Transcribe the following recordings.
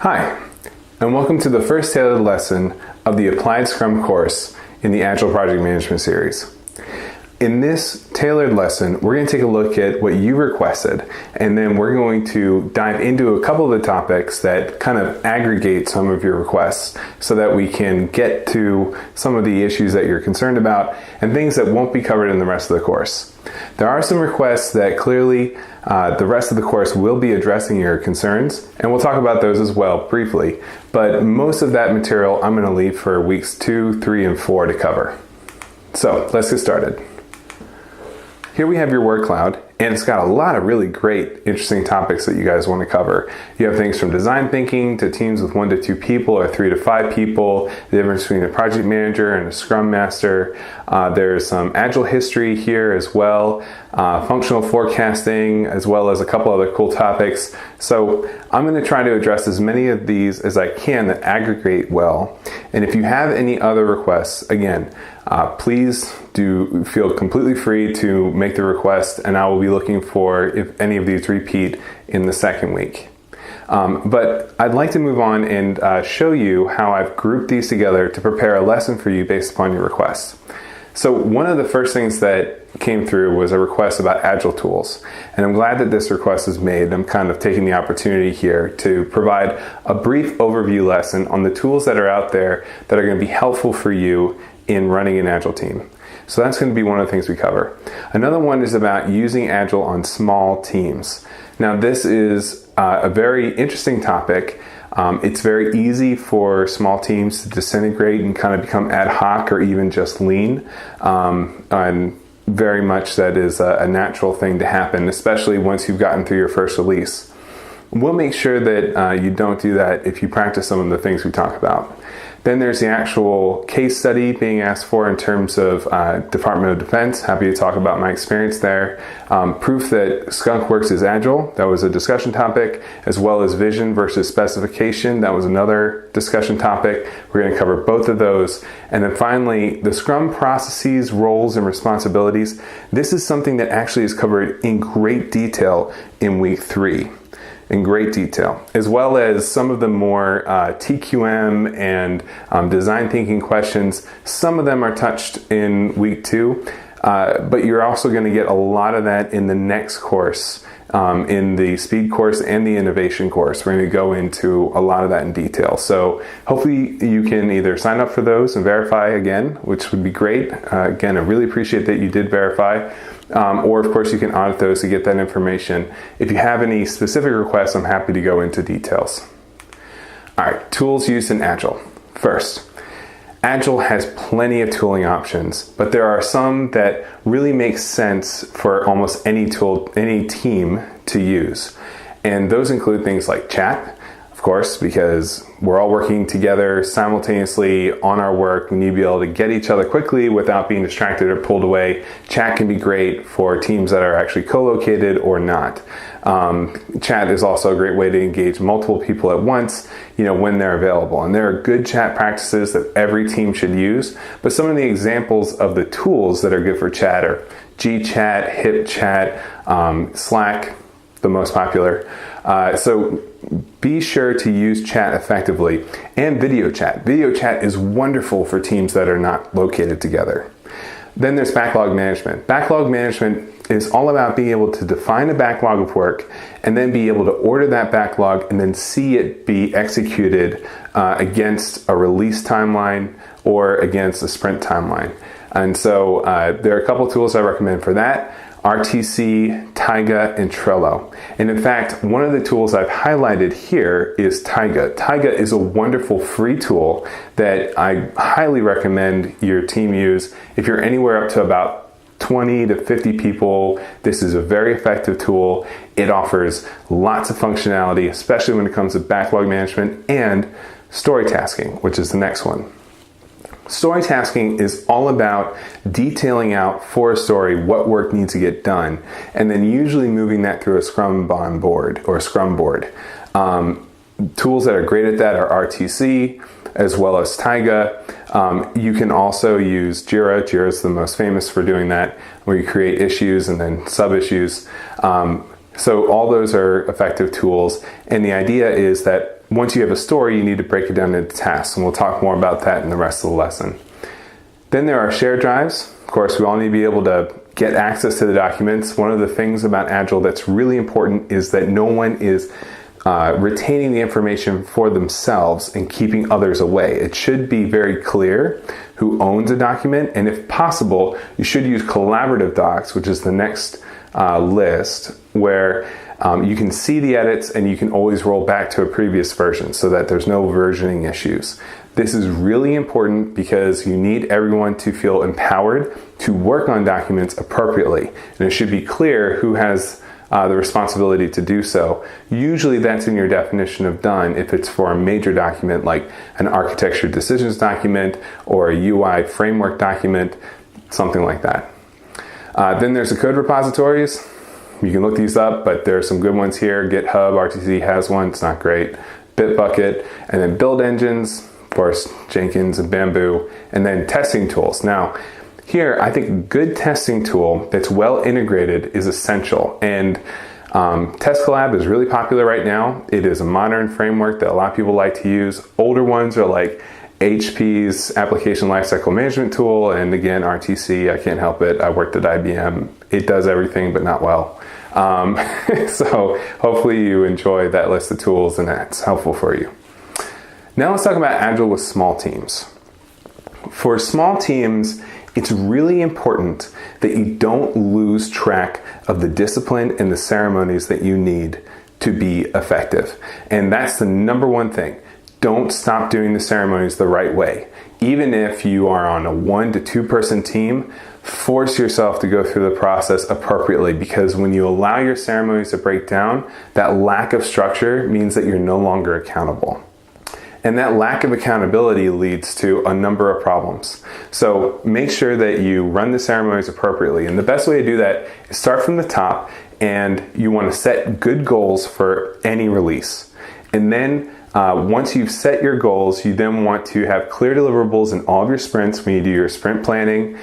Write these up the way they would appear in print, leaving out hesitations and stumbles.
Hi, and welcome to the first tailored lesson of the Applied Scrum course in the Agile Project Management series. In this tailored lesson, we're going to take a look at what you requested, and then we're going to dive into a couple of the topics that kind of aggregate some of your requests so that we can get to some of the issues that you're concerned about and things that won't be covered in the rest of the course. There are some requests that clearly the rest of the course will be addressing your concerns, and we'll talk about those as well briefly, but most of that material I'm going to leave for weeks 2, 3, and 4 to cover. So let's get started. Here we have your word cloud, and it's got a lot of really great, interesting topics that you guys want to cover. You have things from design thinking to teams with 1 to 2 people or 3 to 5 people, the difference between a project manager and a scrum master. There's some agile history here as well, functional forecasting, as well as a couple other cool topics. So I'm going to try to address as many of these as I can that aggregate well. And if you have any other requests, again, please do feel completely free to make the request, and I will be looking for if any of these repeat in the second week. But I'd like to move on and show you how I've grouped these together to prepare a lesson for you based upon your requests. So one of the first things that came through was a request about Agile tools. And I'm glad that this request is made. I'm kind of taking the opportunity here to provide a brief overview lesson on the tools that are out there that are going to be helpful for you in running an Agile team. So that's going to be one of the things we cover. Another one is about using Agile on small teams. Now this is a very interesting topic. It's very easy for small teams to disintegrate and kind of become ad hoc or even just lean. And very much that is a natural thing to happen, especially once you've gotten through your first release. We'll make sure that you don't do that if you practice some of the things we talk about. Then there's the actual case study being asked for in terms of Department of Defense. Happy to talk about my experience there. Proof that Skunkworks is Agile. That was a discussion topic, as well as vision versus specification. That was another discussion topic. We're going to cover both of those. And then finally, the Scrum processes, roles, and responsibilities. This is something that actually is covered in great detail in week 3. In great detail, as well as some of the more TQM and design thinking questions. Some of them are touched in week 2, but you're also going to get a lot of that in the next course, in the speed course and the innovation course. We're going to go into a lot of that in detail. So hopefully you can either sign up for those and verify again, which would be great. Again, I really appreciate that you did verify. Or of course you can audit those to get that information. If you have any specific requests, I'm happy to go into details. All right, tools used in Agile. First, Agile has plenty of tooling options, but there are some that really make sense for almost any tool, any team to use. And those include things like chat, of course, because we're all working together simultaneously on our work. We need to be able to get each other quickly without being distracted or pulled away. Chat can be great for teams that are actually co-located or not. Chat is also a great way to engage multiple people at once, when they're available. And there are good chat practices that every team should use. But some of the examples of the tools that are good for chat are GChat, HipChat, Slack, the most popular. So be sure to use chat effectively, and video chat. Video chat is wonderful for teams that are not located together. Then there's backlog management. Backlog management is all about being able to define a backlog of work and then be able to order that backlog and then see it be executed against a release timeline or against a sprint timeline. And so there are a couple tools I recommend for that. RTC, Taiga, and Trello. And in fact, one of the tools I've highlighted here is Taiga. Taiga is a wonderful free tool that I highly recommend your team use. If you're anywhere up to about 20 to 50 people, this is a very effective tool. It offers lots of functionality, especially when it comes to backlog management and story tasking, which is the next one. Story tasking is all about detailing out for a story what work needs to get done, and then usually moving that through a Scrum board or a Scrum board. Tools that are great at that are RTC as well as Taiga. You can also use Jira. Jira is the most famous for doing that, where you create issues and then sub-issues. So all those are effective tools, and the idea is that once you have a story, you need to break it down into tasks, and we'll talk more about that in the rest of the lesson. Then there are shared drives. Of course, we all need to be able to get access to the documents. One of the things about Agile that's really important is that no one is retaining the information for themselves and keeping others away. It should be very clear who owns a document, and if possible, you should use collaborative docs, which is the next list, where you can see the edits and you can always roll back to a previous version so that there's no versioning issues. This is really important because you need everyone to feel empowered to work on documents appropriately, and it should be clear who has the responsibility to do so. Usually that's in your definition of done if it's for a major document like an architecture decisions document or a UI framework document, something like that. Then there's the code repositories. You can look these up, but there are some good ones here. GitHub, RTC has one, it's not great. Bitbucket, and then build engines, of course, Jenkins and Bamboo, and then testing tools. Now, here, I think a good testing tool that's well integrated is essential. And Test Collab is really popular right now. It is a modern framework that a lot of people like to use. Older ones are like HP's Application Lifecycle Management Tool, and again, RTC, I can't help it. I worked at IBM. It does everything, but not well. So hopefully you enjoy that list of tools and that's helpful for you. Now let's talk about Agile with small teams. For small teams, it's really important that you don't lose track of the discipline and the ceremonies that you need to be effective. And that's the number one thing. Don't stop doing the ceremonies the right way. Even if you are on a 1 to 2 person team, force yourself to go through the process appropriately, because when you allow your ceremonies to break down, that lack of structure means that you're no longer accountable. And that lack of accountability leads to a number of problems. So make sure that you run the ceremonies appropriately. And the best way to do that is start from the top, and you want to set good goals for any release. And then once you've set your goals, you then want to have clear deliverables in all of your sprints when you do your sprint planning.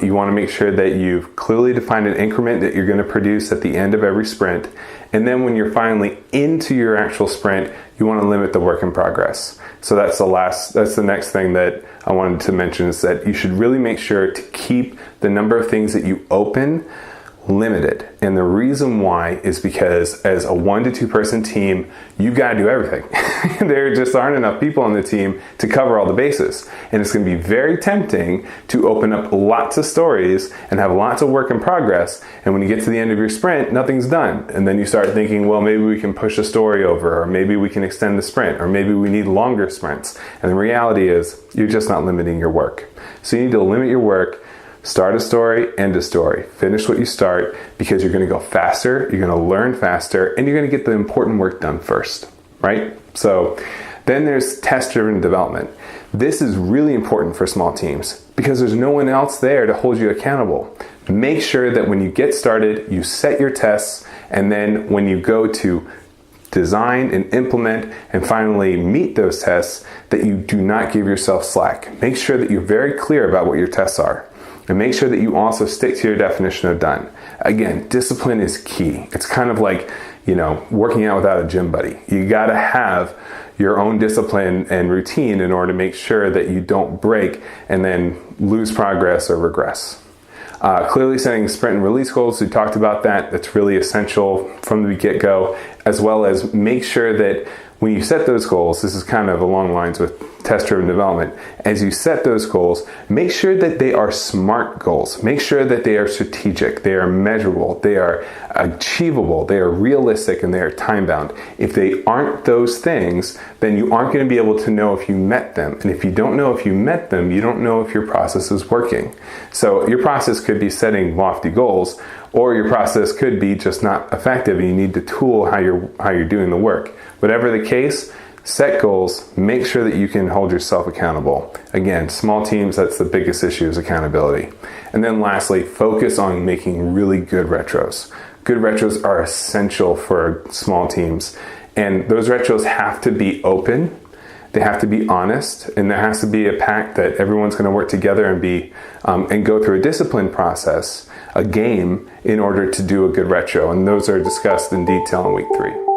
You want to make sure that you've clearly defined an increment that you're going to produce at the end of every sprint. And then when you're finally into your actual sprint, you want to limit the work in progress. So that's the next thing that I wanted to mention, is that you should really make sure to keep the number of things that you open limited. And the reason why is because as a 1 to 2 person team, you've got to do everything. There just aren't enough people on the team to cover all the bases. And it's going to be very tempting to open up lots of stories and have lots of work in progress. And when you get to the end of your sprint, nothing's done. And then you start thinking, well, maybe we can push a story over, or maybe we can extend the sprint, or maybe we need longer sprints. And the reality is you're just not limiting your work. So you need to limit your work. Start a story, end a story. Finish what you start, because you're going to go faster, you're going to learn faster, and you're going to get the important work done first, right? So then there's test-driven development. This is really important for small teams because there's no one else there to hold you accountable. Make sure that when you get started, you set your tests, and then when you go to design and implement and finally meet those tests, that you do not give yourself slack. Make sure that you're very clear about what your tests are. And make sure that you also stick to your definition of done. Again, discipline is key. It's kind of like, working out without a gym buddy. You got to have your own discipline and routine in order to make sure that you don't break and then lose progress or regress. Clearly setting sprint and release goals, we talked about that. That's really essential from the get-go, as well as make sure that when you set those goals, this is kind of along lines with test-driven development. As you set those goals, make sure that they are SMART goals. Make sure that they are strategic, they are measurable, they are achievable, they are realistic, and they are time-bound. If they aren't those things, then you aren't going to be able to know if you met them. And if you don't know if you met them, you don't know if your process is working. So your process could be setting lofty goals, or your process could be just not effective and you need to tool how you're doing the work. Whatever the case, set goals, make sure that you can hold yourself accountable. Again, small teams, that's the biggest issue, is accountability. And then lastly, focus on making really good retros. Good retros are essential for small teams. And those retros have to be open, they have to be honest, and there has to be a pact that everyone's going to work together and go through a discipline process, a game, in order to do a good retro. And those are discussed in detail in week 3.